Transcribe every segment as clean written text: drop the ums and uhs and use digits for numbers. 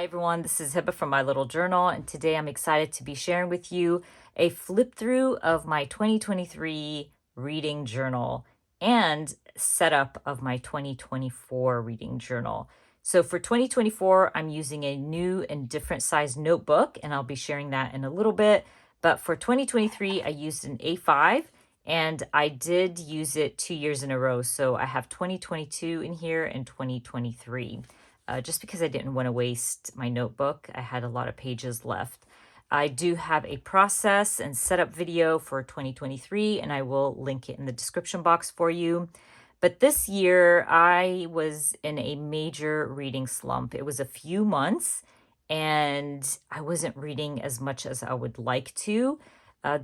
Hi everyone, this is Hiba from My Little Journal, and today I'm excited to be sharing with you a flip through of my 2023 reading journal and setup of my 2024 reading journal. So for 2024, I'm using a new and different size notebook, and I'll be sharing that in a little bit. But for 2023, I used an A5, and I did use it 2 years in a row. So I have 2022 in here and 2023. Just because I didn't want to waste my notebook. I had a lot of pages left. I do have a process and setup video for 2023, and I will link it in the description box for you. But this year, I was in a major reading slump. It was a few months, and I wasn't reading as much as I would like to.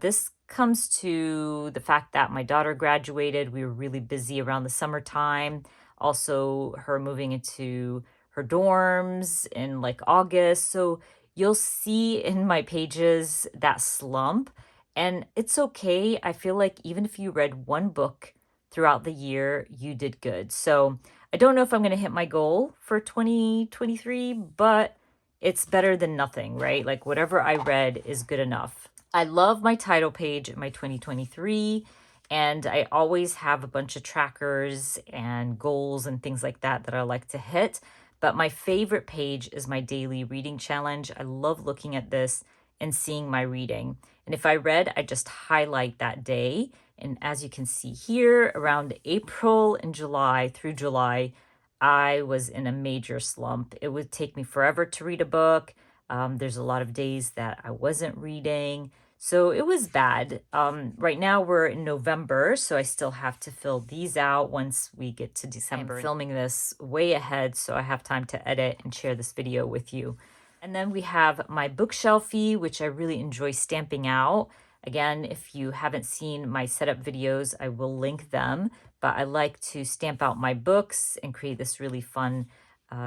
This comes to the fact that my daughter graduated. We were really busy around the summertime. Also, her moving into her dorms in like August. So you'll see in my pages that slump, and it's okay. I feel like even if you read one book throughout the year, you did good. So I don't know if I'm going to hit my goal for 2023, but it's better than nothing, right? Like whatever I read is good enough. I love my title page in my 2023. And I always have a bunch of trackers and goals and things like that that I like to hit. But my favorite page is my daily reading challenge. I love looking at this and seeing my reading. And if I read, I just highlight that day. And as you can see here, around April and July through July, I was in a major slump. It would take me forever to read a book. There's a lot of days that I wasn't reading. So it was bad. Right now we're in November, so I still have to fill these out once we get to December. I'm filming this way ahead, so I have time to edit and share this video with you. And then we have my bookshelfie, which I really enjoy stamping out. Again, if you haven't seen my setup videos, I will link them, but I like to stamp out my books and create this really fun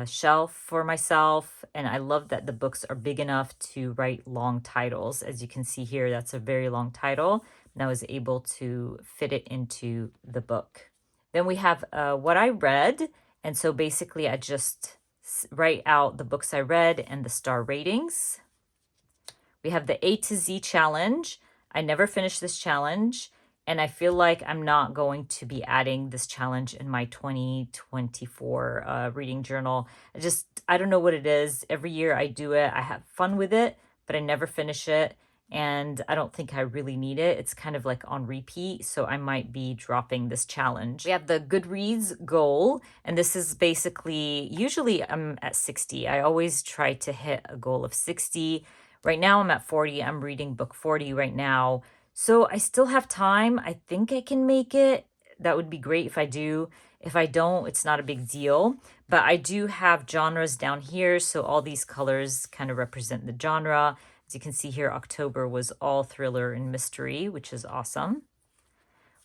shelf for myself. And I love that the books are big enough to write long titles. As you can see here, that's a very long title, and I was able to fit it into the book. Then we have what I read. And so basically I just write out the books I read and the star ratings. We have the A to Z challenge. I never finished this challenge, and I feel like I'm not going to be adding this challenge in my 2024 reading journal. I don't know what it is. Every year I do it. I have fun with it, but I never finish it, and I don't think I really need it. It's kind of like on repeat, so I might be dropping this challenge. We have the Goodreads goal, and this is basically, usually I'm at 60. I always try to hit a goal of 60. Right now I'm at 40. I'm reading book 40 right now. So I still have time. I think I can make it. That would be great if I do. If I don't, it's not a big deal. But I do have genres down here. So all these colors kind of represent the genre. As you can see here, October was all thriller and mystery, which is awesome.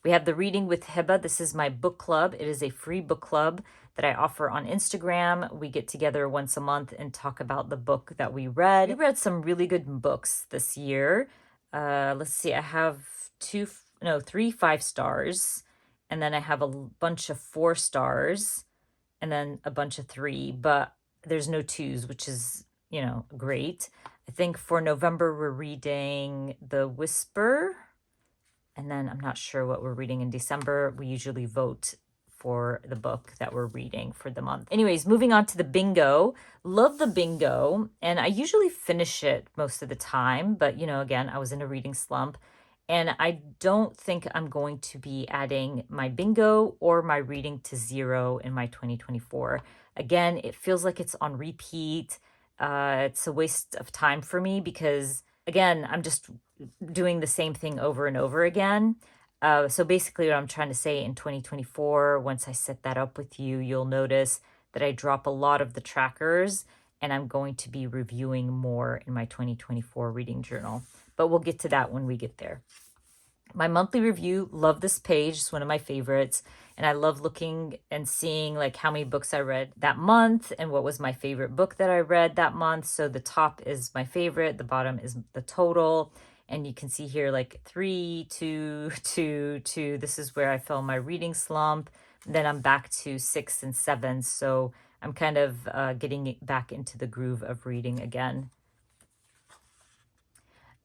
We have the Reading with Hiba. This is my book club. It is a free book club that I offer on Instagram. We get together once a month and talk about the book that we read. We read some really good books this year. Let's see, I have 3 5 stars, and then I have a bunch of 4 stars, and then a bunch of 3, but there's no 2s, which is, great. I think for November, we're reading The Whisper. And then I'm not sure what we're reading in December. We usually vote for the book that we're reading for the month. Anyways, moving on to the bingo. Love the bingo. And I usually finish it most of the time. But, again, I was in a reading slump. And I don't think I'm going to be adding my bingo or my reading to 0 in my 2024. Again, it feels like it's on repeat. It's a waste of time for me because, again, I'm just doing the same thing over and over again. So basically what I'm trying to say in 2024, once I set that up with you, you'll notice that I drop a lot of the trackers, and I'm going to be reviewing more in my 2024 reading journal. But we'll get to that when we get there. My monthly review, love this page. It's one of my favorites. And I love looking and seeing like how many books I read that month and what was my favorite book that I read that month. So the top is my favorite, the bottom is the total. And you can see here like 3, 2, 2, 2. This is where I fell in my reading slump. Then I'm back to 6 and 7. So I'm kind of getting back into the groove of reading again.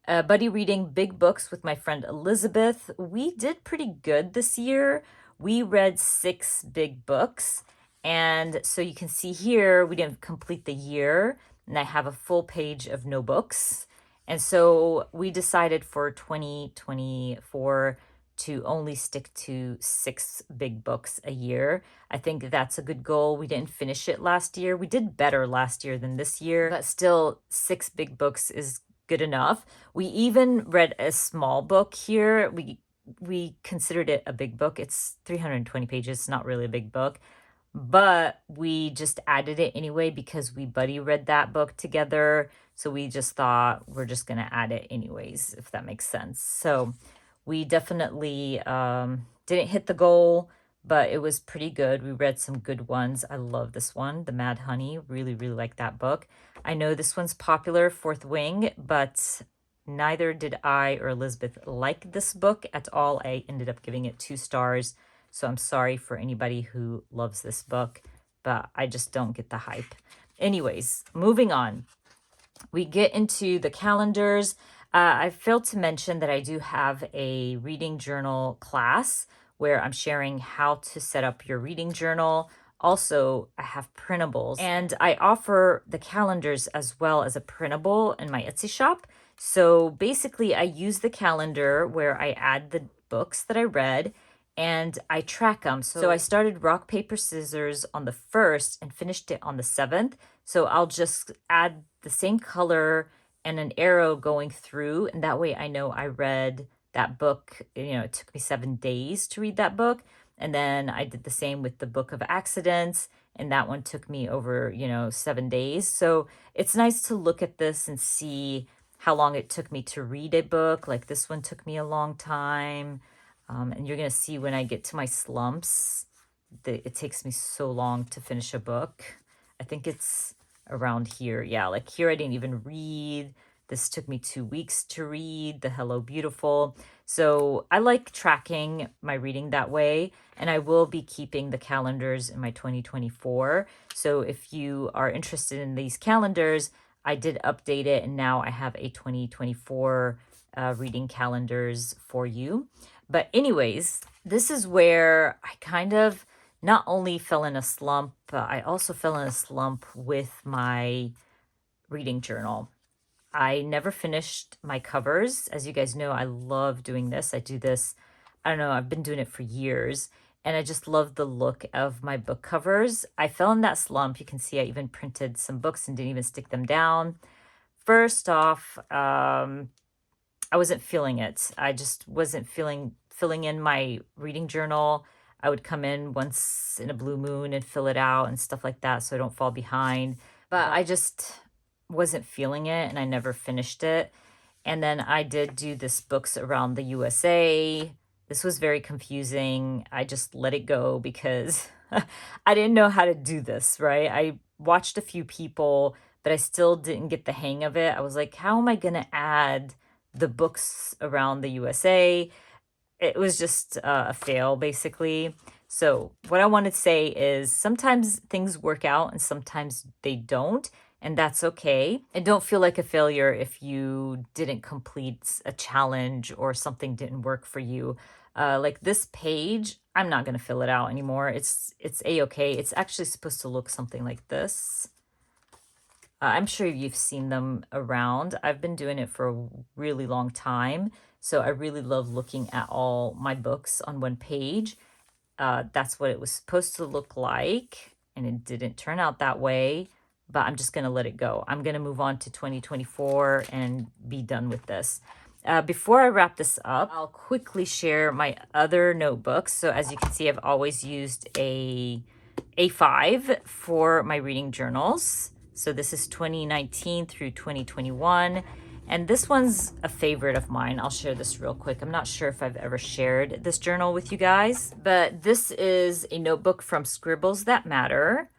Buddy reading big books with my friend Elizabeth. We did pretty good this year. We read 6 big books. And so you can see here, we didn't complete the year, and I have a full page of no books. And so we decided for 2024 to only stick to 6 big books a year. I think that's a good goal. We didn't finish it last year. We did better last year than this year, but still 6 big books is good enough. We even read a small book here. We considered it a big book. It's 320 pages. It's not really a big book, but we just added it anyway because we buddy read that book together. So we just thought we're just going to add it anyways, if that makes sense. So we definitely didn't hit the goal, but it was pretty good. We read some good ones. I love this one, The Mad Honey. Really, really like that book. I know this one's popular, Fourth Wing, but neither did I or Elizabeth like this book at all. I ended up giving it 2 stars. So I'm sorry for anybody who loves this book, but I just don't get the hype. Anyways, moving on. We get into the calendars. I failed to mention that I do have a reading journal class where I'm sharing how to set up your reading journal. Also, I have printables, and I offer the calendars as well as a printable in my Etsy shop. So basically, I use the calendar where I add the books that I read and I track them. So I started rock, paper, scissors on the 1st and finished it on the 7th. So I'll just add the same color and an arrow going through, and that way I know I read that book. You know, it took me 7 days to read that book. And then I did the same with the Book of Accidents, and that one took me over, 7 days. So it's nice to look at this and see how long it took me to read a book. Like this one took me a long time. And you're going to see when I get to my slumps, it takes me so long to finish a book. I think it's around here. Yeah, like here I didn't even read. This took me 2 weeks to read, the Hello Beautiful. So I like tracking my reading that way, and I will be keeping the calendars in my 2024. So if you are interested in these calendars, I did update it, and now I have a 2024 reading calendars for you. But anyways, this is where I kind of not only fell in a slump, but I also fell in a slump with my reading journal. I never finished my covers. As you guys know, I love doing this. I do this, I don't know, I've been doing it for years, and I just love the look of my book covers. I fell in that slump. You can see I even printed some books and didn't even stick them down. First off, I wasn't feeling it. I just wasn't filling in my reading journal. I would come in once in a blue moon and fill it out and stuff like that so I don't fall behind. But I just wasn't feeling it, and I never finished it. And then I did do this books around the USA. This was very confusing. I just let it go because I didn't know how to do this, right? I watched a few people, but I still didn't get the hang of it. I was like, how am I going to add the books around the USA? It was just a fail, basically. So what I want to say is sometimes things work out and sometimes they don't, and that's okay. And don't feel like a failure if you didn't complete a challenge or something didn't work for you. Like this page, I'm not going to fill it out anymore. It's a-okay. It's actually supposed to look something like this. I'm sure you've seen them around. I've been doing it for a really long time. So I really love looking at all my books on one page. That's what it was supposed to look like, and it didn't turn out that way, but I'm just going to let it go. I'm going to move on to 2024 and be done with this. Before I wrap this up, I'll quickly share my other notebooks. So as you can see, I've always used a A5 for my reading journals. So this is 2019 through 2021. And this one's a favorite of mine. I'll share this real quick. I'm not sure if I've ever shared this journal with you guys, but this is a notebook from Scribbles That Matter.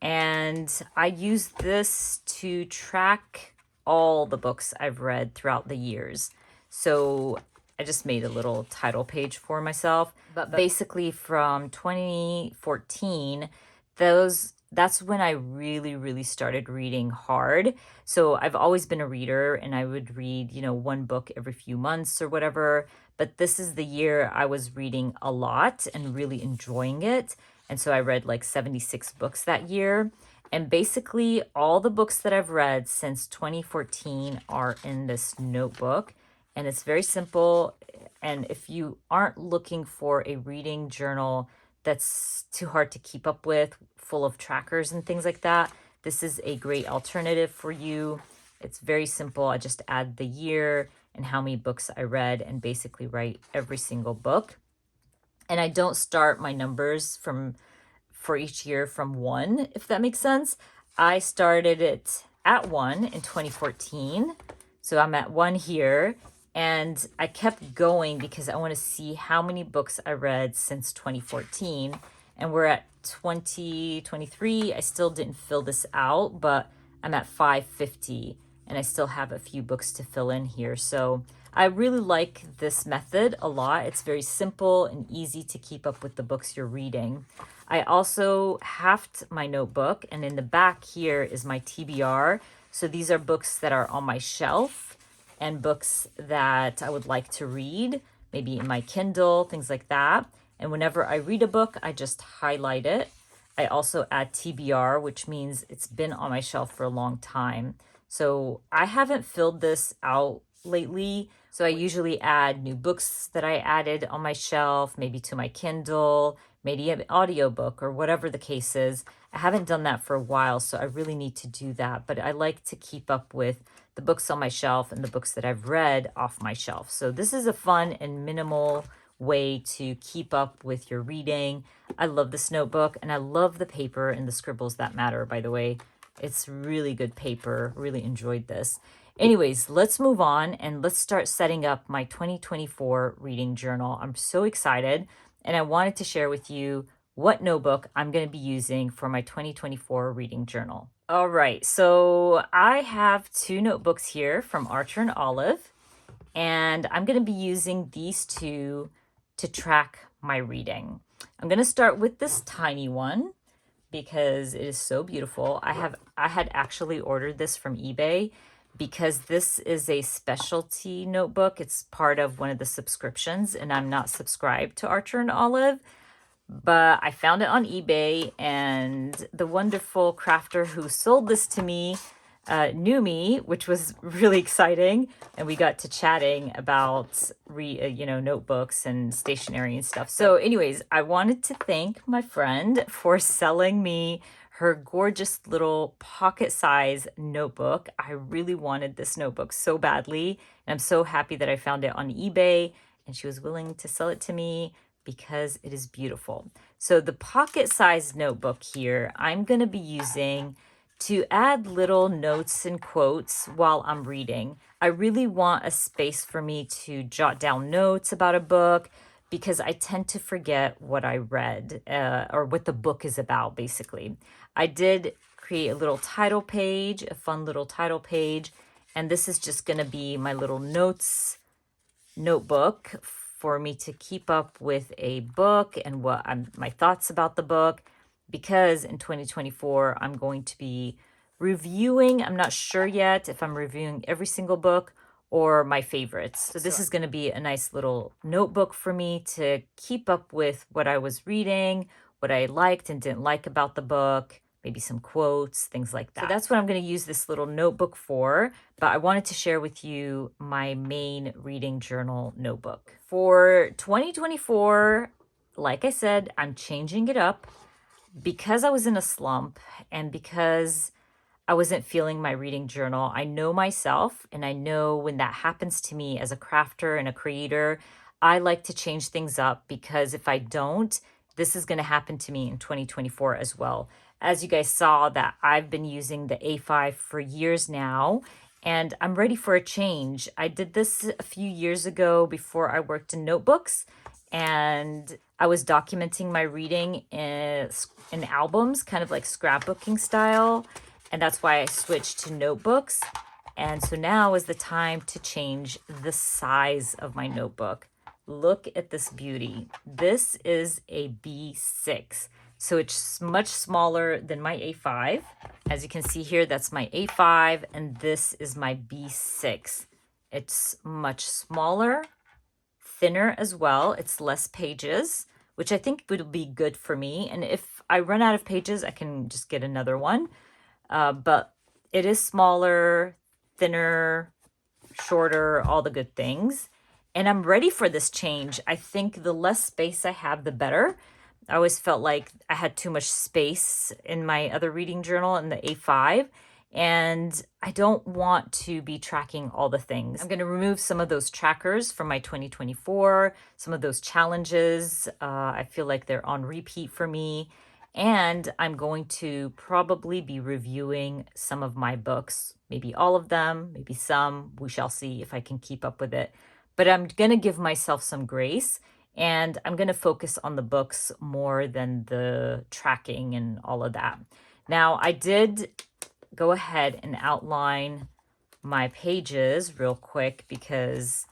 And I use this to track all the books I've read throughout the years. So I just made a little title page for myself. But basically from 2014, those that's when I really, really started reading hard. So I've always been a reader and I would read, one book every few months or whatever. But this is the year I was reading a lot and really enjoying it. And so I read like 76 books that year. And basically, all the books that I've read since 2014 are in this notebook. And it's very simple. And if you aren't looking for a reading journal that's too hard to keep up with, full of trackers and things like that, this is a great alternative for you. It's very simple. I just add the year and how many books I read and basically write every single book. And I don't start my numbers for each year from 1, if that makes sense. I started it at 1 in 2014. So I'm at 1 here. And I kept going because I want to see how many books I read since 2014. And we're at 2023. I still didn't fill this out, but I'm at 550 and I still have a few books to fill in here. So I really like this method a lot. It's very simple and easy to keep up with the books you're reading. I also halved my notebook, and in the back here is my TBR. So these are books that are on my shelf and books that I would like to read, maybe in my Kindle, things like that. And whenever I read a book, I just highlight it. I also add TBR, which means it's been on my shelf for a long time. So I haven't filled this out lately. So I usually add new books that I added on my shelf, maybe to my Kindle, maybe an audiobook or whatever the case is. I haven't done that for a while, so I really need to do that. But I like to keep up with the books on my shelf and the books that I've read off my shelf. So this is a fun and minimal way to keep up with your reading. I love this notebook and I love the paper and the scribbles that matter, by the way. It's really good paper. Really enjoyed this. Anyways, let's move on and let's start setting up my 2024 reading journal. I'm so excited and I wanted to share with you what notebook I'm going to be using for my 2024 reading journal. All right, so I have 2 notebooks here from Archer and Olive, and I'm going to be using these 2 to track my reading. I'm going to start with this tiny one because it is so beautiful. I had actually ordered this from eBay because this is a specialty notebook. It's part of one of the subscriptions, and I'm not subscribed to Archer and Olive. But I found it on eBay, and the wonderful crafter who sold this to me knew me, which was really exciting. And we got to chatting about notebooks and stationery and stuff. So anyways, I wanted to thank my friend for selling me her gorgeous little pocket-size notebook. I really wanted this notebook so badly, and I'm so happy that I found it on eBay, and she was willing to sell it to me because it is beautiful. So the pocket-sized notebook here, I'm going to be using to add little notes and quotes while I'm reading. I really want a space for me to jot down notes about a book because I tend to forget what I read or what the book is about, basically. I did create a little title page, a fun little title page, and this is just going to be my little notes notebook for me to keep up with a book and my thoughts about the book, because in 2024 I'm going to be reviewing. I'm not sure yet if I'm reviewing every single book or my favorites. So this is going to be a nice little notebook for me to keep up with what I was reading, what I liked and didn't like about the book, maybe some quotes, things like that. So that's what I'm going to use this little notebook for, but I wanted to share with you my main reading journal notebook. For 2024, like I said, I'm changing it up because I was in a slump and because I wasn't feeling my reading journal. I know myself, and I know when that happens to me as a crafter and a creator, I like to change things up, because if I don't, this is going to happen to me in 2024 as well. As you guys saw, that I've been using the A5 for years now, and I'm ready for a change. I did this a few years ago before I worked in notebooks, and I was documenting my reading in albums, kind of like scrapbooking style. And that's why I switched to notebooks. And so now is the time to change the size of my notebook. Look at this beauty. This is a B6. So it's much smaller than my A5. As you can see here, that's my A5, and this is my B6. It's much smaller, thinner as well. It's less pages, which I think would be good for me. And if I run out of pages, I can just get another one. But it is smaller, thinner, shorter, all the good things. And I'm ready for this change. I think the less space I have, the better. I always felt like I had too much space in my other reading journal in the A5, and I don't want to be tracking all the things. I'm going to remove some of those trackers from my 2024, some of those challenges. I feel like they're on repeat for me. And I'm going to probably be reviewing some of my books, maybe all of them, maybe some. We shall see if I can keep up with it. But I'm going to give myself some grace, and I'm going to focus on the books more than the tracking and all of that. Now, I did go ahead and outline my pages real quick because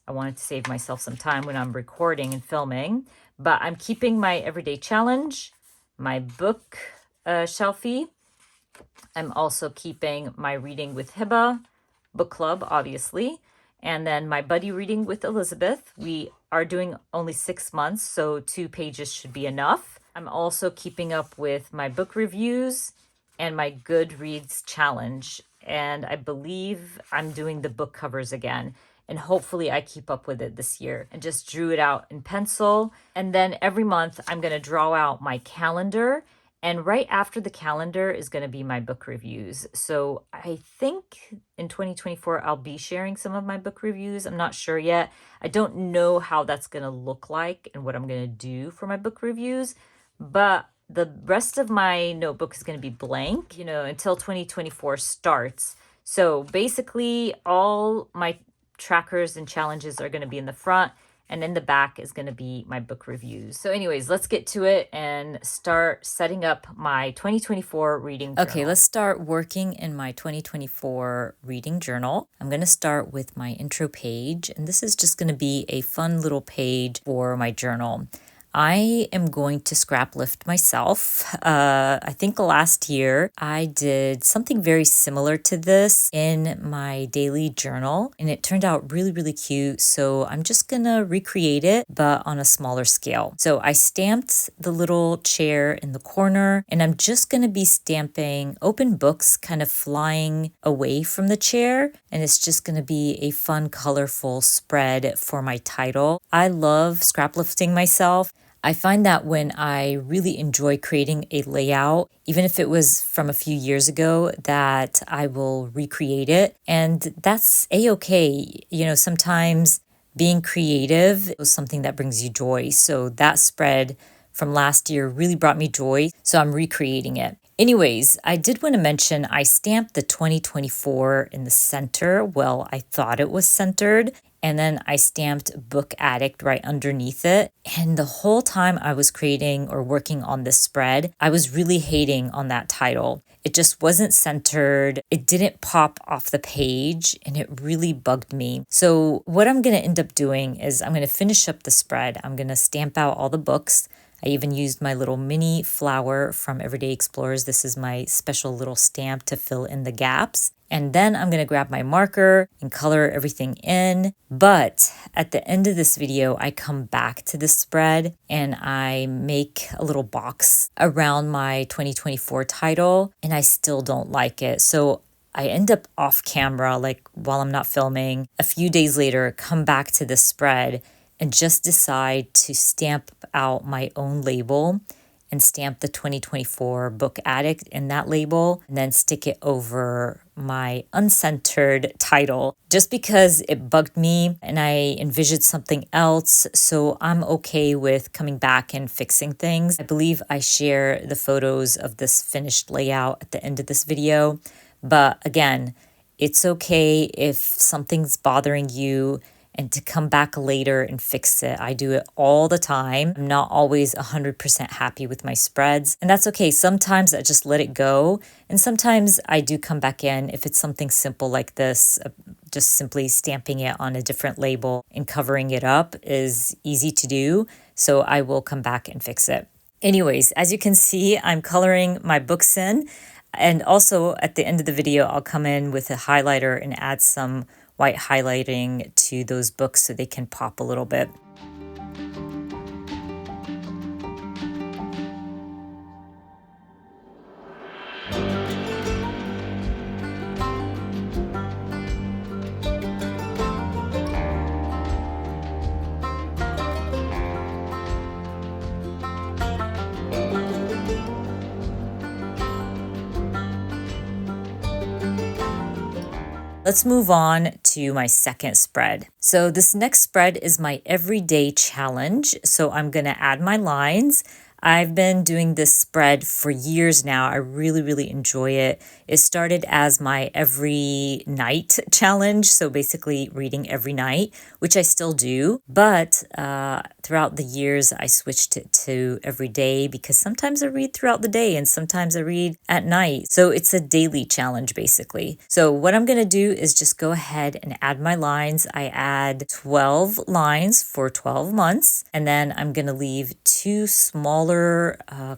I wanted to save myself some time when I'm recording and filming. But I'm keeping my everyday challenge, my book shelfie. I'm also keeping my reading with Hiba, book club, obviously, and then my buddy reading with Elizabeth. We are doing only 6 months, so 2 pages should be enough. I'm also keeping up with my book reviews and my Goodreads challenge, and I believe I'm doing the book covers again. And hopefully I keep up with it this year. And just drew it out in pencil. And then every month I'm going to draw out my calendar. And right after the calendar is going to be my book reviews. So I think in 2024, I'll be sharing some of my book reviews. I'm not sure yet. I don't know how that's going to look like and what I'm going to do for my book reviews. But the rest of my notebook is going to be blank, until 2024 starts. So basically all my trackers and challenges are going to be in the front, and in the back is going to be my book reviews. So anyways, let's get to it and start setting up my 2024 reading journal. Okay, let's start working in my 2024 reading journal. I'm going to start with my intro page, and this is just going to be a fun little page for my journal. I am going to scrap lift myself. I think last year I did something very similar to this in my daily journal, and it turned out really, really cute. So I'm just gonna recreate it, but on a smaller scale. So I stamped the little chair in the corner, and I'm just gonna be stamping open books kind of flying away from the chair. And it's just gonna be a fun, colorful spread for my title. I love scrap lifting myself. I find that when I really enjoy creating a layout, even if it was from a few years ago, that I will recreate it. And that's a-okay. Sometimes being creative is something that brings you joy. So that spread from last year really brought me joy. So I'm recreating it. Anyways, I did want to mention I stamped the 2024 in the center. Well, I thought it was centered. And then I stamped Book Addict right underneath it. And the whole time I was creating or working on this spread, I was really hating on that title. It just wasn't centered. It didn't pop off the page, and it really bugged me. So what I'm going to end up doing is I'm going to finish up the spread. I'm going to stamp out all the books. I even used my little mini flower from Everyday Explorers. This is my special little stamp to fill in the gaps. And then I'm going to grab my marker and color everything in. But at the end of this video, I come back to this spread and I make a little box around my 2024 title, and I still don't like it. So I end up off camera, like while I'm not filming, a few days later, come back to this spread and just decide to stamp out my own label and stamp the 2024 Book Addict in that label, and then stick it over my uncentered title just because it bugged me and I envisioned something else. So I'm okay with coming back and fixing things. I believe I share the photos of this finished layout at the end of this video. But again, it's okay if something's bothering you and to come back later and fix it. I do it all the time. I'm not always 100% happy with my spreads, and that's okay. Sometimes I just let it go, and sometimes I do come back in if it's something simple like this. Just simply stamping it on a different label and covering it up is easy to do, so I will come back and fix it. Anyways, as you can see, I'm coloring my books in. And also at the end of the video, I'll come in with a highlighter and add some white highlighting to those books so they can pop a little bit. Let's move on to my second spread. So this next spread is my everyday challenge. So I'm going to add my lines. I've been doing this spread for years now. I really, really enjoy it. It started as my every night challenge. So basically reading every night, which I still do. But throughout the years, I switched it to every day because sometimes I read throughout the day and sometimes I read at night. So it's a daily challenge basically. So what I'm going to do is just go ahead and add my lines. I add 12 lines for 12 months. And then I'm going to leave two smaller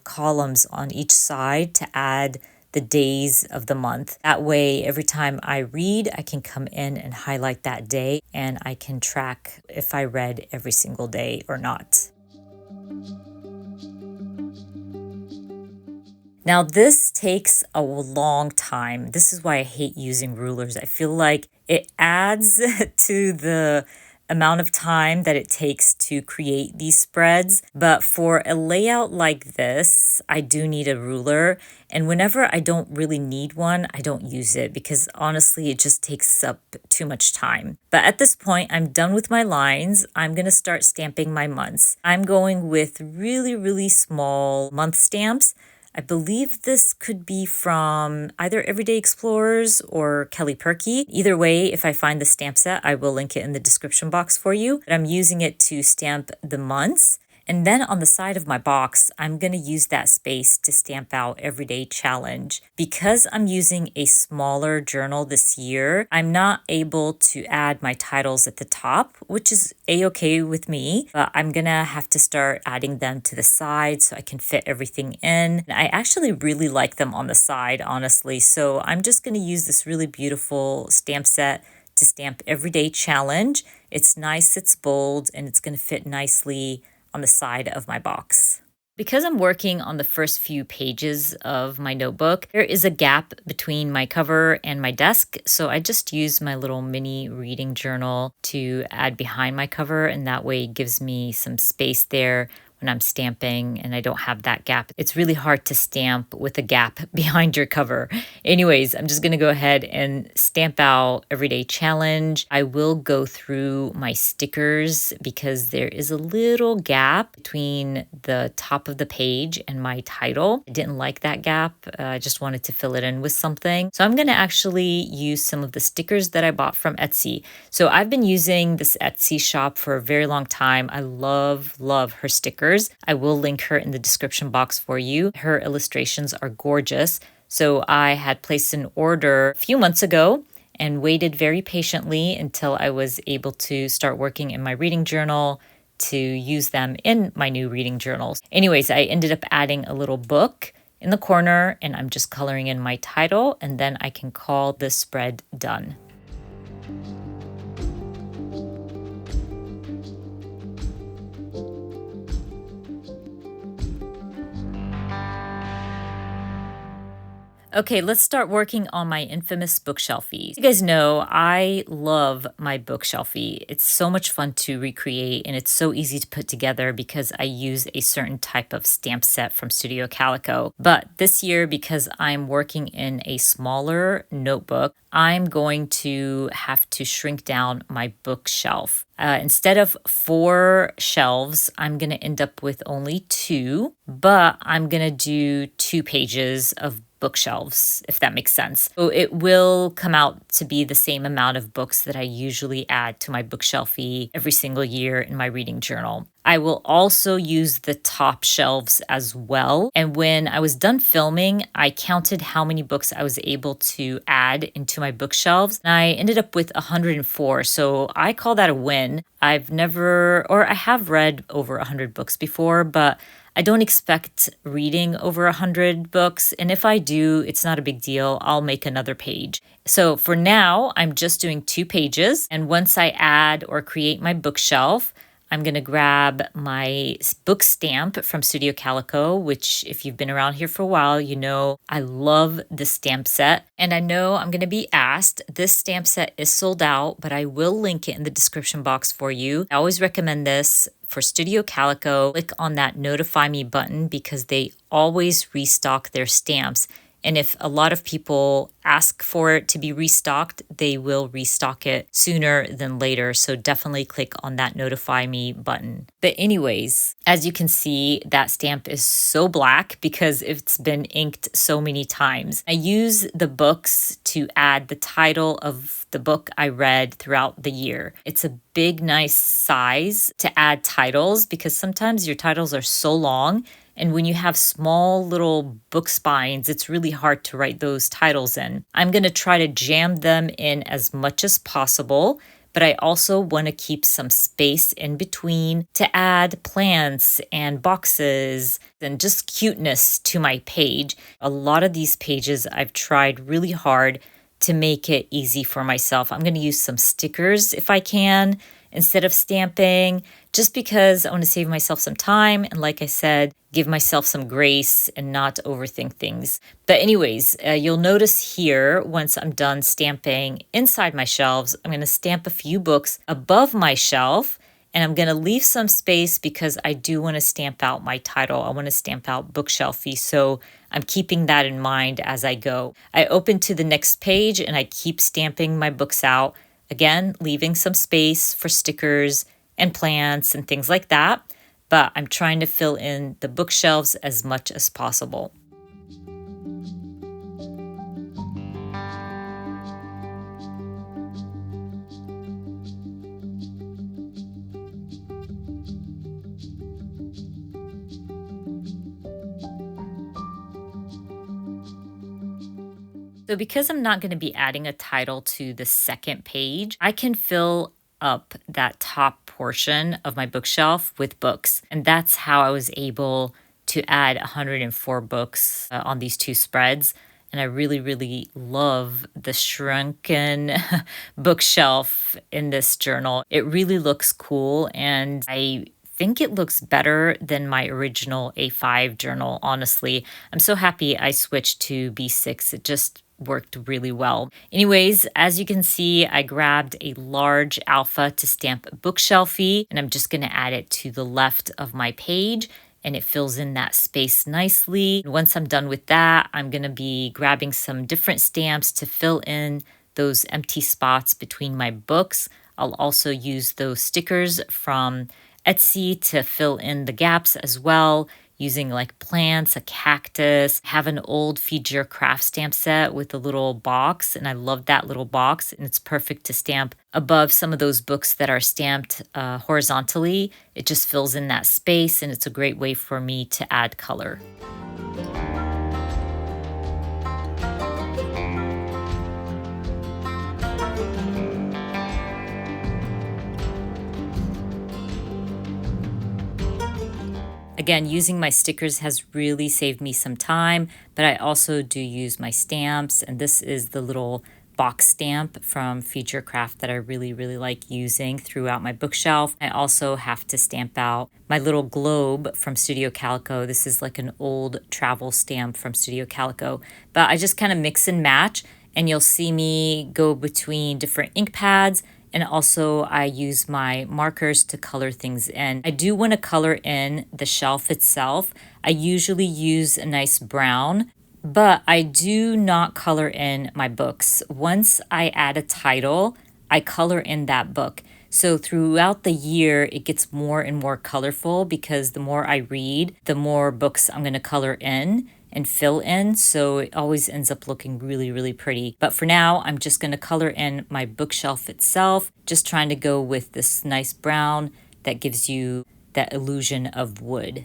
columns on each side to add the days of the month. That way, every time I read, I can come in and highlight that day and I can track if I read every single day or not. Now, this takes a long time. This is why I hate using rulers. I feel like it adds to the amount of time that it takes to create these spreads. But for a layout like this, I do need a ruler. And whenever I don't really need one, I don't use it because honestly, it just takes up too much time. But at this point, I'm done with my lines. I'm going to start stamping my months. I'm going with really, really small month stamps. I believe this could be from either Everyday Explorers or Kelly Perky. Either way, if I find the stamp set, I will link it in the description box for you. But I'm using it to stamp the months. And then on the side of my box, I'm going to use that space to stamp out Everyday Challenge. Because I'm using a smaller journal this year, I'm not able to add my titles at the top, which is a-okay with me, but I'm going to have to start adding them to the side so I can fit everything in. And I actually really like them on the side, honestly. So I'm just going to use this really beautiful stamp set to stamp Everyday Challenge. It's nice, it's bold, and it's going to fit nicely on the side of my box. Because I'm working on the first few pages of my notebook, there is a gap between my cover and my desk. So I just use my little mini reading journal to add behind my cover, and that way it gives me some space there when I'm stamping and I don't have that gap. It's really hard to stamp with a gap behind your cover. Anyways, I'm just gonna go ahead and stamp out Everyday Challenge. I will go through my stickers because there is a little gap between the top of the page and my title. I didn't like that gap. I just wanted to fill it in with something. So I'm gonna actually use some of the stickers that I bought from Etsy. So I've been using this Etsy shop for a very long time. I love her stickers. I will link her in the description box for you. Her illustrations are gorgeous. So I had placed an order a few months ago and waited very patiently until I was able to start working in my reading journal to use them in my new reading journals. Anyways, I ended up adding a little book in the corner and I'm just coloring in my title and then I can call this spread done. Okay, let's start working on my infamous bookshelfie. You guys know I love my bookshelfie. It's so much fun to recreate and it's so easy to put together because I use a certain type of stamp set from Studio Calico. But this year, because I'm working in a smaller notebook, I'm going to have to shrink down my bookshelf. Instead of 4 shelves, I'm going to end up with only 2, but I'm going to do 2 pages of bookshelves, if that makes sense. So it will come out to be the same amount of books that I usually add to my bookshelfie every single year in my reading journal. I will also use the top shelves as well. And when I was done filming, I counted how many books I was able to add into my bookshelves. And I ended up with 104. So I call that a win. I have read over 100 books before, but I don't expect reading over 100 books, and if I do, it's not a big deal. I'll make another page. So for now, I'm just doing 2 pages, and once I add or create my bookshelf, I'm going to grab my book stamp from Studio Calico, which if you've been around here for a while, you know I love this stamp set. And I know I'm going to be asked, this stamp set is sold out, but I will link it in the description box for you. I always recommend this for Studio Calico. Click on that notify me button because they always restock their stamps. And if a lot of people ask for it to be restocked, they will restock it sooner than later. So definitely click on that notify me button. But anyways, as you can see, that stamp is so black because it's been inked so many times. I use the books to add the title of the book I read throughout the year. It's a big, nice size to add titles because sometimes your titles are so long. And when you have small little book spines, it's really hard to write those titles in. I'm going to try to jam them in as much as possible, but I also want to keep some space in between to add plants and boxes and just cuteness to my page. A lot of these pages I've tried really hard to make it easy for myself. I'm going to use some stickers if I can instead of stamping, just because I want to save myself some time. And like I said, give myself some grace and not overthink things. But anyways, you'll notice here, once I'm done stamping inside my shelves, I'm going to stamp a few books above my shelf. And I'm going to leave some space because I do want to stamp out my title. I want to stamp out bookshelfy. So I'm keeping that in mind as I go. I open to the next page and I keep stamping my books out. Again, leaving some space for stickers and plants and things like that. But I'm trying to fill in the bookshelves as much as possible. So because I'm not going to be adding a title to the second page, I can fill up that top portion of my bookshelf with books. And that's how I was able to add 104 books on these 2 spreads. And I really, really love the shrunken bookshelf in this journal. It really looks cool, and I think it looks better than my original A5 journal, honestly. I'm so happy I switched to B6. It just worked really well. Anyways, as you can see, I grabbed a large alpha to stamp bookshelfy, and I'm just going to add it to the left of my page, and it fills in that space nicely. Once I'm done with that, I'm going to be grabbing some different stamps to fill in those empty spots between my books. I'll also use those stickers from Etsy to fill in the gaps as well, using like plants, a cactus. I have an old Feed Your Craft stamp set with a little box, and I love that little box, and it's perfect to stamp above some of those books that are stamped horizontally. It just fills in that space, and it's a great way for me to add color. Again, using my stickers has really saved me some time, but I also do use my stamps, and this is the little box stamp from Feed Your Craft that I really, really like using throughout my bookshelf. I also have to stamp out my little globe from Studio Calico. This is like an old travel stamp from Studio Calico, but I just kind of mix and match, and you'll see me go between different ink pads. And also I use my markers to color things in. I do want to color in the shelf itself. I usually use a nice brown, but I do not color in my books. Once I add a title, I color in that book. So throughout the year, it gets more and more colorful because the more I read, the more books I'm going to color in and fill in, so it always ends up looking really, really pretty. But for now, I'm just going to color in my bookshelf itself, just trying to go with this nice brown that gives you that illusion of wood.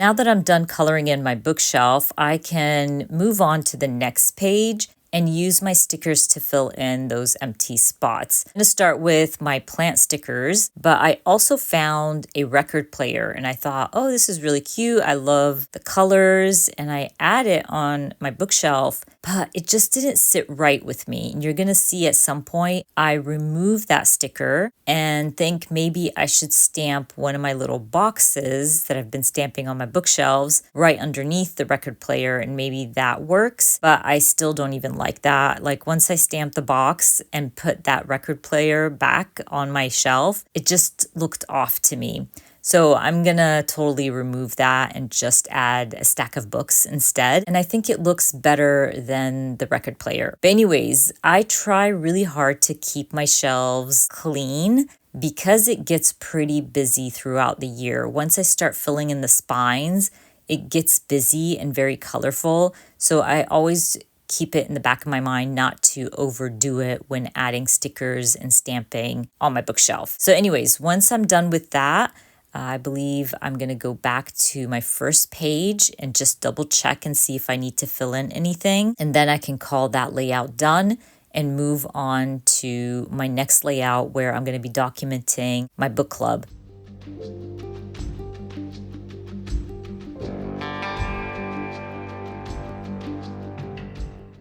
Now that I'm done coloring in my bookshelf, I can move on to the next page and use my stickers to fill in those empty spots. I'm going to start with my plant stickers, but I also found a record player and I thought, oh, this is really cute. I love the colors, and I add it on my bookshelf, but it just didn't sit right with me. And you're going to see at some point, I remove that sticker and think maybe I should stamp one of my little boxes that I've been stamping on my bookshelves right underneath the record player, and maybe that works, but I still don't even like that. Like once I stamp the box and put that record player back on my shelf, it just looked off to me. So I'm gonna totally remove that and just add a stack of books instead. And I think it looks better than the record player. But anyways, I try really hard to keep my shelves clean because it gets pretty busy throughout the year. Once I start filling in the spines, it gets busy and very colorful. So I always keep it in the back of my mind not to overdo it when adding stickers and stamping on my bookshelf. So anyways, once I'm done with that, I believe I'm going to go back to my first page and just double check and see if I need to fill in anything. And then I can call that layout done and move on to my next layout where I'm going to be documenting my book club.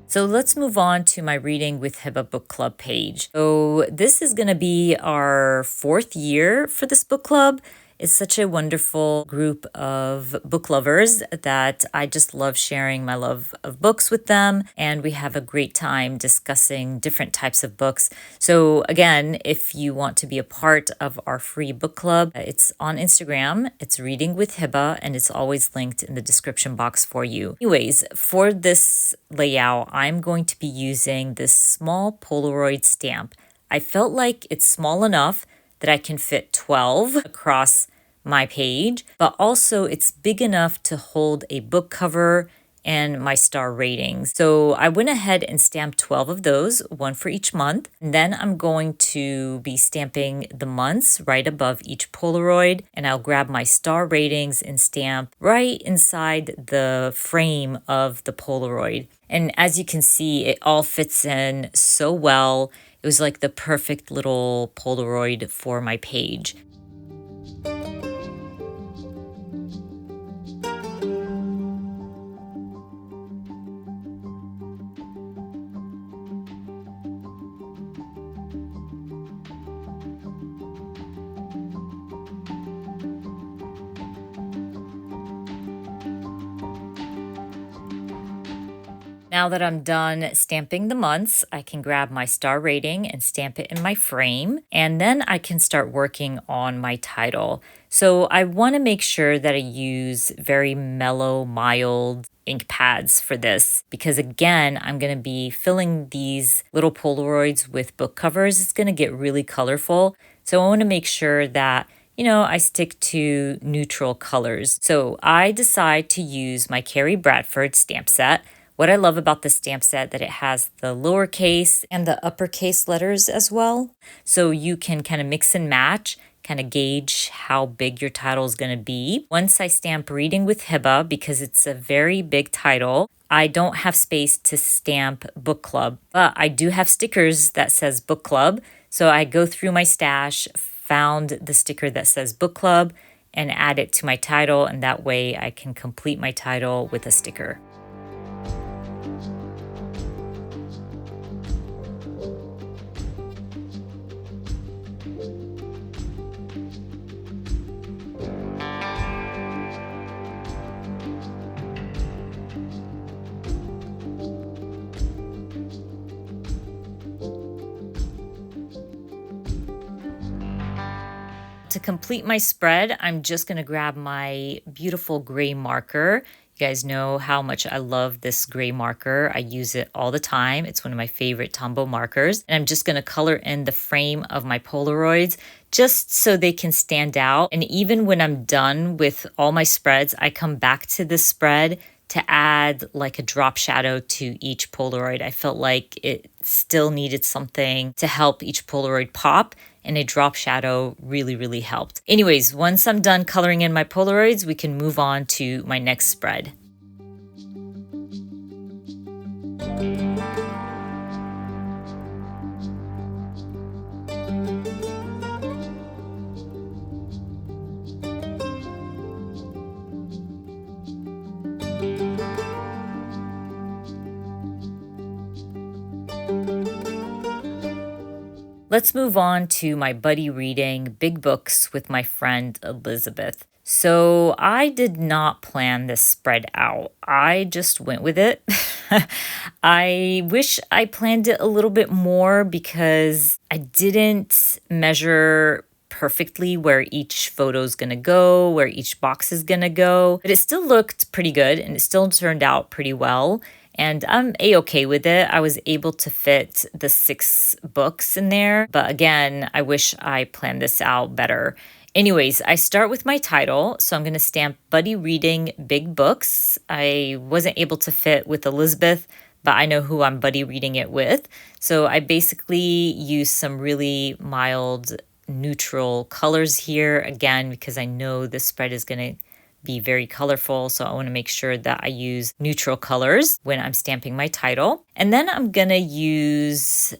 So let's move on to my Reading with Hiba book club page. So this is going to be our 4th year for this book club. It's such a wonderful group of book lovers that I just love sharing my love of books with them. And we have a great time discussing different types of books. So again, if you want to be a part of our free book club, it's on Instagram. It's Reading with Hiba, and it's always linked in the description box for you. Anyways, for this layout, I'm going to be using this small Polaroid stamp. I felt like it's small enough that I can fit 12 across my page, but also it's big enough to hold a book cover and my star ratings. So I went ahead and stamped 12 of those, one for each month. And then I'm going to be stamping the months right above each Polaroid, and I'll grab my star ratings and stamp right inside the frame of the Polaroid. And as you can see, it all fits in so well. It was like the perfect little Polaroid for my page. Now that I'm done stamping the months, I can grab my star rating and stamp it in my frame, and then I can start working on my title. So I want to make sure that I use very mellow, mild ink pads for this, because again, I'm going to be filling these little Polaroids with book covers. It's going to get really colorful. So I want to make sure that I stick to neutral colors. So I decide to use my Carrie Bradford stamp set. What I love about the stamp set that it has the lowercase and the uppercase letters as well. So you can kind of mix and match, kind of gauge how big your title is going to be. Once I stamp Reading with Hiba, because it's a very big title, I don't have space to stamp book club, but I do have stickers that says book club. So I go through my stash, found the sticker that says book club, and add it to my title. And that way I can complete my title with a sticker. To complete my spread, I'm just going to grab my beautiful gray marker. You guys know how much I love this gray marker. I use it all the time. It's one of my favorite Tombow markers. And I'm just going to color in the frame of my Polaroids just so they can stand out. And even when I'm done with all my spreads, I come back to this spread to add like a drop shadow to each Polaroid. I felt like it still needed something to help each Polaroid pop, and a drop shadow really, really helped. Anyways, once I'm done coloring in my Polaroids, we can move on to my next spread. Let's move on to my buddy reading big books with my friend Elizabeth. So I did not plan this spread out. I just went with it. I wish I planned it a little bit more because I didn't measure perfectly where each photo is going to go, where each box is going to go. But it still looked pretty good and it still turned out pretty well. And I'm a-okay with it. I was able to fit the 6 books in there. But again, I wish I planned this out better. Anyways, I start with my title. So I'm going to stamp Buddy Reading Big Books. I wasn't able to fit with Elizabeth, but I know who I'm buddy reading it with. So I basically use some really mild neutral colors here, again, because I know this spread is going to be very colorful. So I want to make sure that I use neutral colors when I'm stamping my title. And then I'm going to use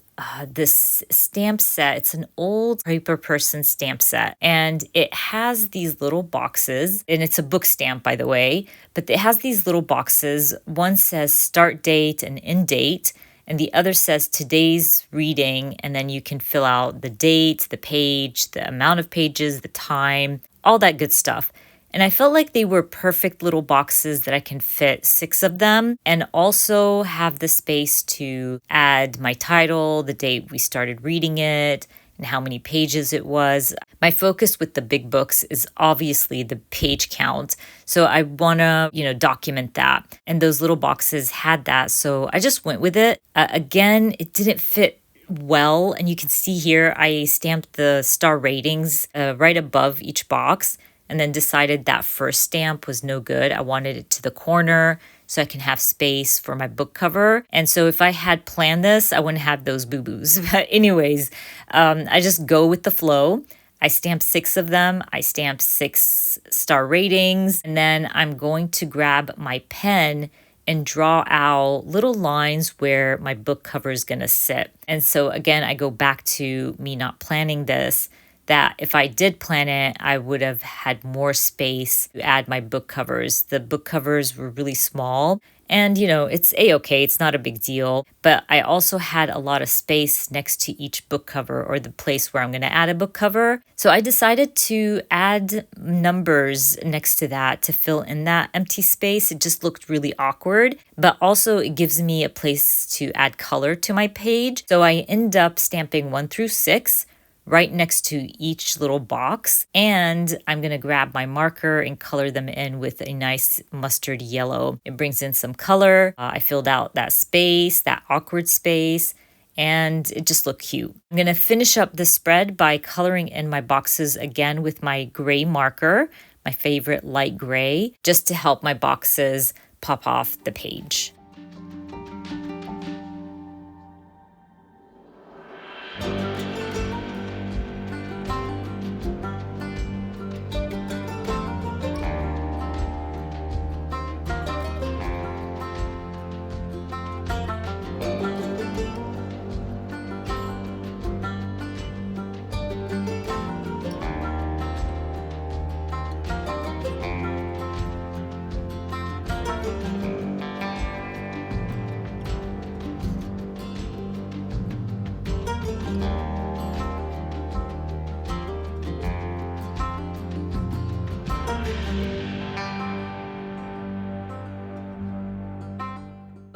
this stamp set. It's an old Paper Person stamp set. And it has these little boxes. And it's a book stamp, by the way. But it has these little boxes. One says start date and end date. And the other says today's reading. And then you can fill out the date, the page, the amount of pages, the time, all that good stuff. And I felt like they were perfect little boxes that I can fit 6 of them and also have the space to add my title, the date we started reading it, and how many pages it was. My focus with the big books is obviously the page count. So I want to, document that. And those little boxes had that. So I just went with it. Again, it didn't fit well. And you can see here, I stamped the star ratings right above each box. And then decided that first stamp was no good. I wanted it to the corner so I can have space for my book cover. And so if I had planned this, I wouldn't have those boo-boos. But anyways, I just go with the flow. I stamped 6 of them. I stamped 6 star ratings. And then I'm going to grab my pen and draw out little lines where my book cover is going to sit. And so again, I go back to me not planning this, that if I did plan it, I would have had more space to add my book covers. The book covers were really small and, it's a-okay. It's not a big deal. But I also had a lot of space next to each book cover or the place where I'm going to add a book cover. So I decided to add numbers next to that to fill in that empty space. It just looked really awkward, but also it gives me a place to add color to my page. So I end up stamping 1 through 6 right next to each little box. And I'm going to grab my marker and color them in with a nice mustard yellow. It brings in some color. I filled out that space, that awkward space, and it just looked cute. I'm going to finish up the spread by coloring in my boxes again with my gray marker, my favorite light gray, just to help my boxes pop off the page.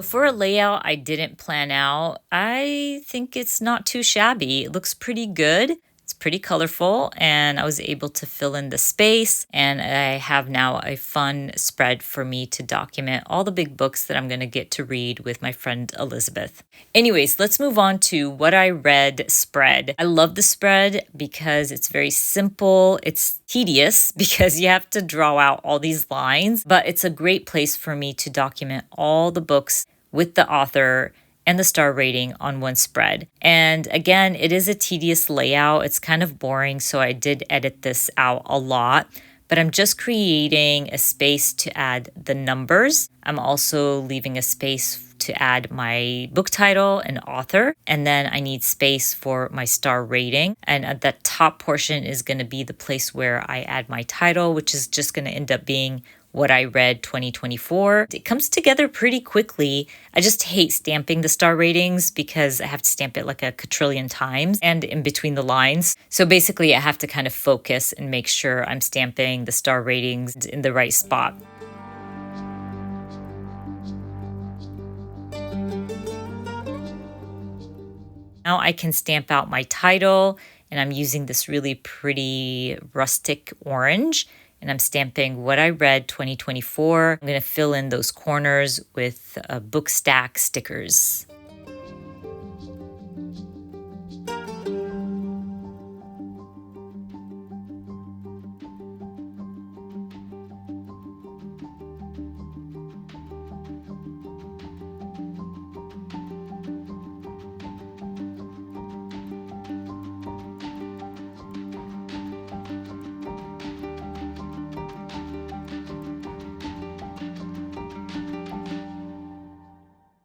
For a layout I didn't plan out, I think it's not too shabby. It looks pretty good. It's pretty colorful, and I was able to fill in the space, and I have now a fun spread for me to document all the big books that I'm going to get to read with my friend Elizabeth. Anyways, let's move on to what I read spread. I love the spread because it's very simple. It's tedious because you have to draw out all these lines, but it's a great place for me to document all the books with the author and the star rating on one spread. And again, it is a tedious layout. It's kind of boring, so I did edit this out a lot. But I'm just creating a space to add the numbers. I'm also leaving a space to add my book title and author. And then I need space for my star rating. And at that top portion is going to be the place where I add my title, which is just going to end up being What I Read 2024. It comes together pretty quickly. I just hate stamping the star ratings because I have to stamp it like a quadrillion times and in between the lines. So basically I have to kind of focus and make sure I'm stamping the star ratings in the right spot. Now I can stamp out my title, and I'm using this really pretty rustic orange, and I'm stamping What I Read 2024. I'm going to fill in those corners with book stack stickers.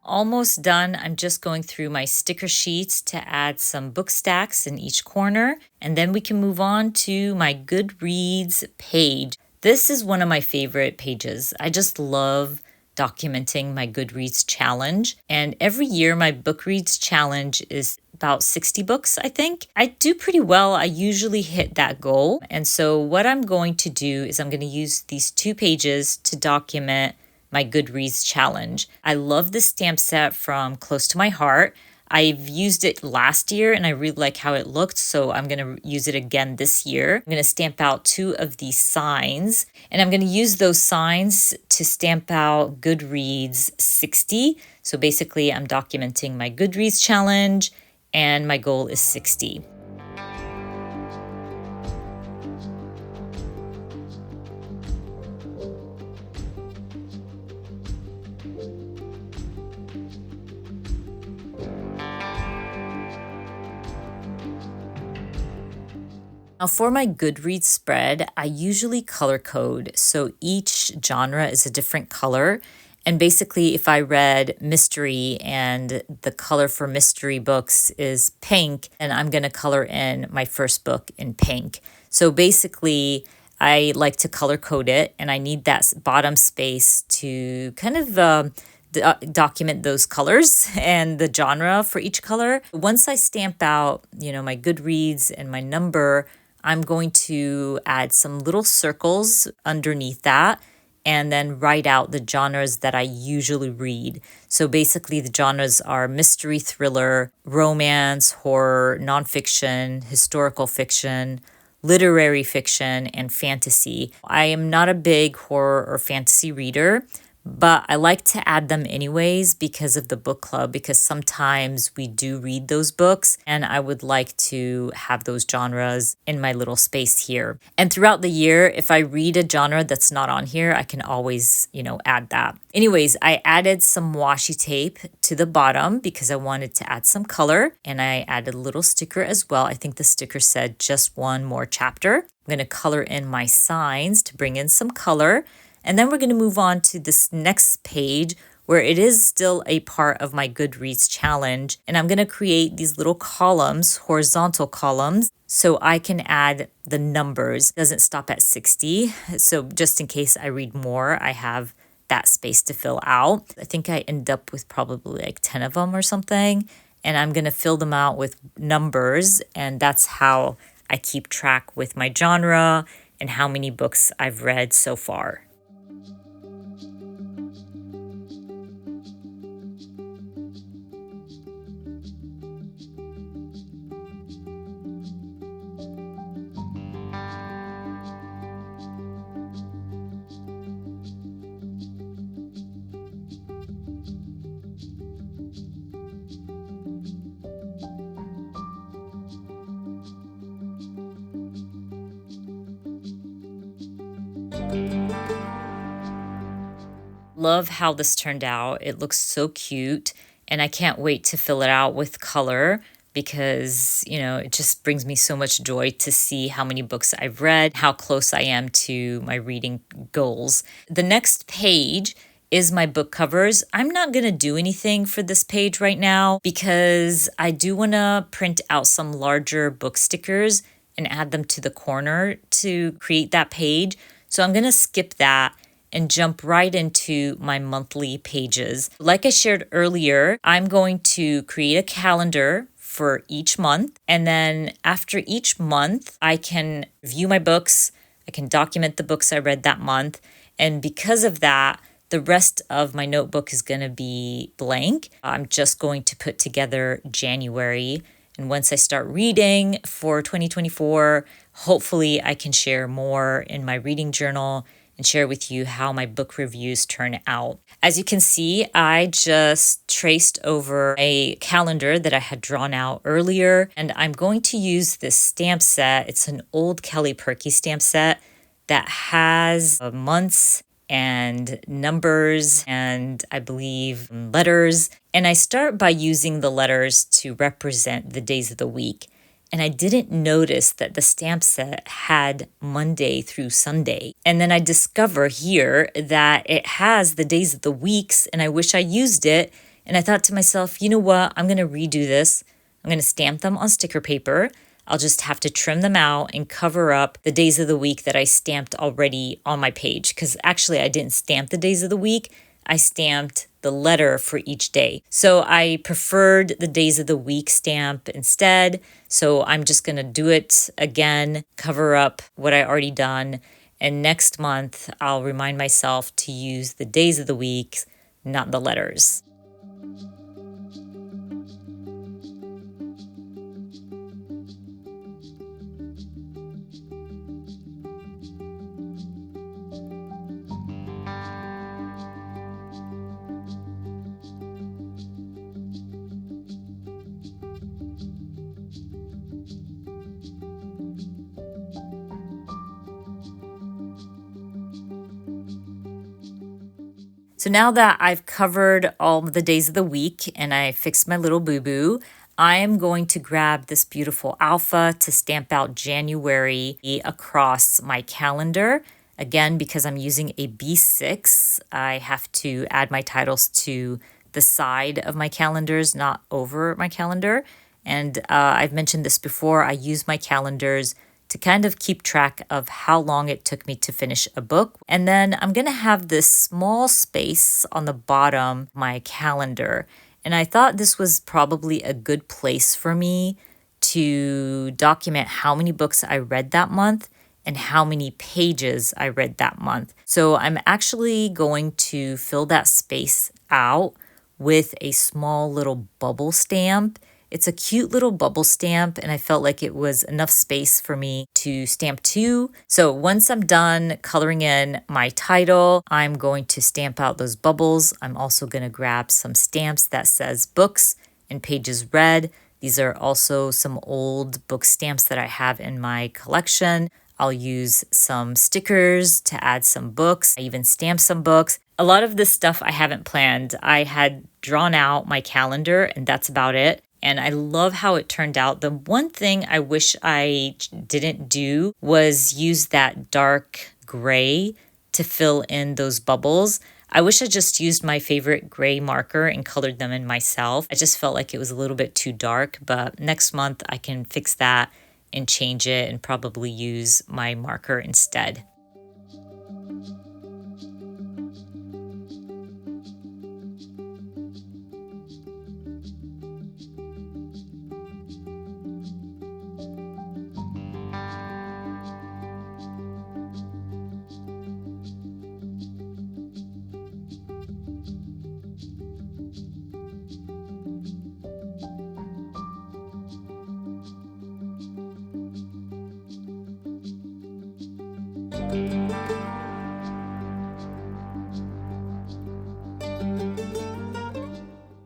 Almost done. I'm just going through my sticker sheets to add some book stacks in each corner, and then we can move on to my Goodreads page. This is one of my favorite pages. I just love documenting my Goodreads challenge, and every year my Bookreads challenge is about 60 books, I think. I do pretty well. I usually hit that goal, and so what I'm going to do is I'm going to use these 2 pages to document my Goodreads challenge. I love this stamp set from Close to My Heart. I've used it last year and I really like how it looked, so I'm going to use it again this year. I'm going to stamp out 2 of these signs, and I'm going to use those signs to stamp out Goodreads 60. So basically I'm documenting my Goodreads challenge, and my goal is 60. Now for my Goodreads spread, I usually color code. So each genre is a different color. And basically, if I read mystery and the color for mystery books is pink, and I'm going to color in my first book in pink. So basically, I like to color code it, and I need that bottom space to kind of document those colors and the genre for each color. Once I stamp out, my Goodreads and my number, I'm going to add some little circles underneath that and then write out the genres that I usually read. So basically the genres are mystery, thriller, romance, horror, nonfiction, historical fiction, literary fiction, and fantasy. I am not a big horror or fantasy reader, but I like to add them anyways because of the book club, because sometimes we do read those books and I would like to have those genres in my little space here. And throughout the year, if I read a genre that's not on here, I can always, add that. Anyways, I added some washi tape to the bottom because I wanted to add some color, and I added a little sticker as well. I think the sticker said just one more chapter. I'm going to color in my signs to bring in some color. And then we're going to move on to this next page where it is still a part of my Goodreads challenge. And I'm going to create these little columns, horizontal columns, so I can add the numbers. It doesn't stop at 60. So just in case I read more, I have that space to fill out. I think I end up with probably like 10 of them or something. And I'm going to fill them out with numbers. And that's how I keep track with my genre and how many books I've read so far. Love how this turned out. It looks so cute, and I can't wait to fill it out with color because, it just brings me so much joy to see how many books I've read, how close I am to my reading goals. The next page is my book covers. I'm not going to do anything for this page right now because I do want to print out some larger book stickers and add them to the corner to create that page. So I'm going to skip that and jump right into my monthly pages. Like I shared earlier, I'm going to create a calendar for each month. And then after each month, I can view my books. I can document the books I read that month. And because of that, the rest of my notebook is going to be blank. I'm just going to put together January. And once I start reading for 2024, hopefully I can share more in my reading journal and share with you how my book reviews turn out. As you can see, I just traced over a calendar that I had drawn out earlier, and I'm going to use this stamp set. It's an old Kelly Perky stamp set that has months and numbers and I believe letters. And I start by using the letters to represent the days of the week. And I didn't notice that the stamp set had Monday through Sunday. And then I discover here that it has the days of the weeks, and I wish I used it. And I thought to myself, you know what? I'm going to redo this. I'm going to stamp them on sticker paper. I'll just have to trim them out and cover up the days of the week that I stamped already on my page. Because actually, I didn't stamp the days of the week. I stamped the letter for each day. So I preferred the days of the week stamp instead. So I'm just going to do it again, cover up what I already done. And next month, I'll remind myself to use the days of the week, not the letters. So now that I've covered all the days of the week and I fixed my little boo-boo, I am going to grab this beautiful alpha to stamp out January across my calendar. Again, because I'm using a B6, I have to add my titles to the side of my calendars, not over my calendar. And I've mentioned this before, I use my calendars to kind of keep track of how long it took me to finish a book. And then I'm going to have this small space on the bottom of my calendar. And I thought this was probably a good place for me to document how many books I read that month and how many pages I read that month. So I'm actually going to fill that space out with a small little bubble stamp. It's a cute little bubble stamp, and I felt like it was enough space for me to stamp two. So once I'm done coloring in my title, I'm going to stamp out those bubbles. I'm also going to grab some stamps that says books and pages read. These are also some old book stamps that I have in my collection. I'll use some stickers to add some books. I even stamped some books. A lot of this stuff I haven't planned. I had drawn out my calendar, and that's about it. And I love how it turned out. The one thing I wish I didn't do was use that dark gray to fill in those bubbles. I wish I just used my favorite gray marker and colored them in myself. I just felt like it was a little bit too dark, but next month I can fix that and change it and probably use my marker instead.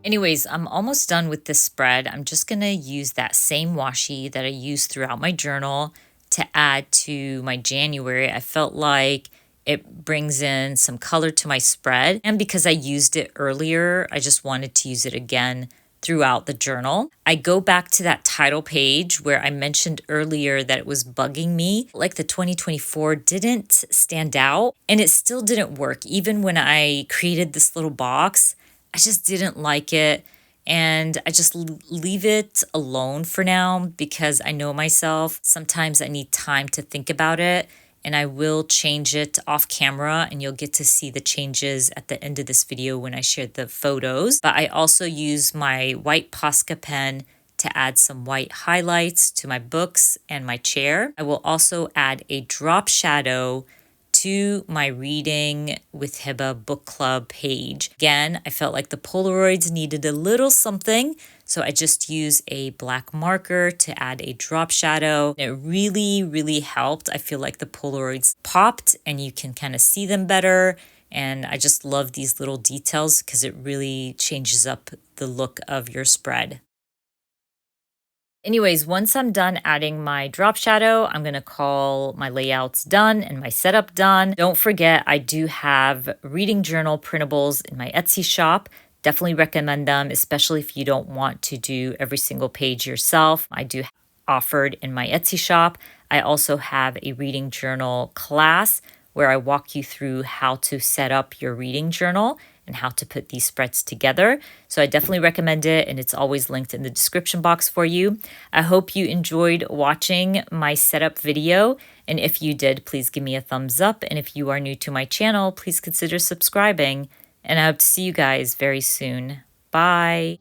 Anyways, I'm almost done with this spread. I'm just going to use that same washi that I used throughout my journal to add to my January. I felt like It brings in some color to my spread. And because I used it earlier, I just wanted to use it again throughout the journal. I go back to that title page where I mentioned earlier that it was bugging me. Like the 2024 didn't stand out and it still didn't work. Even when I created this little box, I just didn't like it. And I just leave it alone for now because I know myself. Sometimes I need time to think about it, and I will change it off camera, and you'll get to see the changes at the end of this video when I share the photos. But I also use my white Posca pen to add some white highlights to my books and my chair. I will also add a drop shadow to my Reading with Hiba book club page. Again, I felt like the Polaroids needed a little something, so I just used a black marker to add a drop shadow. It really, really helped. I feel like the Polaroids popped and you can kind of see them better. And I just love these little details because it really changes up the look of your spread. Anyways, once I'm done adding my drop shadow, I'm going to call my layouts done and my setup done. Don't forget, I do have reading journal printables in my Etsy shop. Definitely recommend them, especially if you don't want to do every single page yourself. I do offered in my Etsy shop. I also have a reading journal class where I walk you through how to set up your reading journal and how to put these spreads together. So I definitely recommend it, and it's always linked in the description box for you. I hope you enjoyed watching my setup video, and if you did, please give me a thumbs up. And if you are new to my channel, please consider subscribing, and I hope to see you guys very soon. Bye!